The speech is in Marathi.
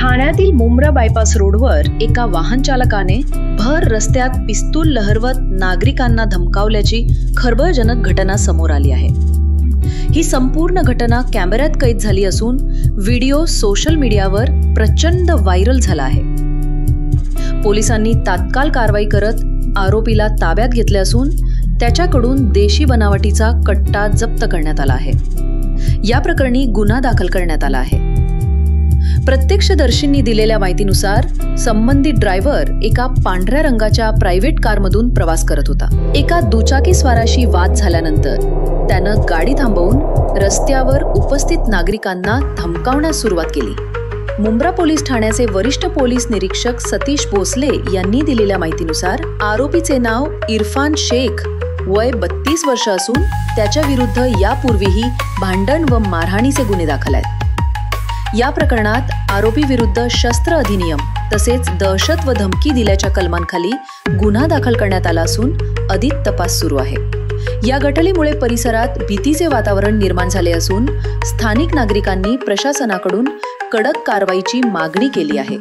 ठाण्यातील मुंब्रा बायपास रोडवर एका वाहन चालकाने भर रस्त्यात पिस्तूल लहरवत नागरिकांना धमकावल्याची खळबळजनक घटना समोर आली आहे। ही संपूर्ण घटना कॅमेऱ्यात कैद झाली असून व्हिडिओ सोशल मीडियावर प्रचंड व्हायरल झाला आहे। पोलिसांनी तात्काळ कारवाई करत आरोपीला ताब्यात घेतले असून त्याच्याकडून देशी बनावटीचा कट्टा जप्त करण्यात आला आहे। या प्रकरणी गुन्हा दाखल करण्यात आला आहे। प्रत्यक्षदर्शींनी दिलेल्या माहितीनुसार संबंधित ड्रायव्हर एका पांढऱ्या रंगाच्या प्रायव्हेट कारमधून प्रवास करत होता। एका दुचाकी स्वाराशी वाद झाल्यानंतर त्यानं गाडी थांबवून रस्त्यावर उपस्थित नागरिकांना धमकावण्यास सुरुवात केली। मुंब्रा पोलीस ठाण्याचे वरिष्ठ पोलीस निरीक्षक सतीश भोसले यांनी दिलेल्या माहितीनुसार आरोपीचे नाव इरफान शेख, वय 32 वर्ष असून त्याच्या विरुद्ध यापूर्वीही भांडण व मारहाणीचे गुन्हे दाखल आहेत। या प्रकरणात आरोपी विरुद्ध शस्त्र अधिनियम तसेच दहशत व धमकी दिल्याच्या कलमांखाली गुन्हा दाखल करण्यात आला असून अधिक तपास सुरू आहे। या घटनेमुळे परिसरात भीतीचे वातावरण निर्माण झाले असून स्थानिक नागरिकांनी प्रशासनाकडून कडक कारवाईची मागणी केली आहे।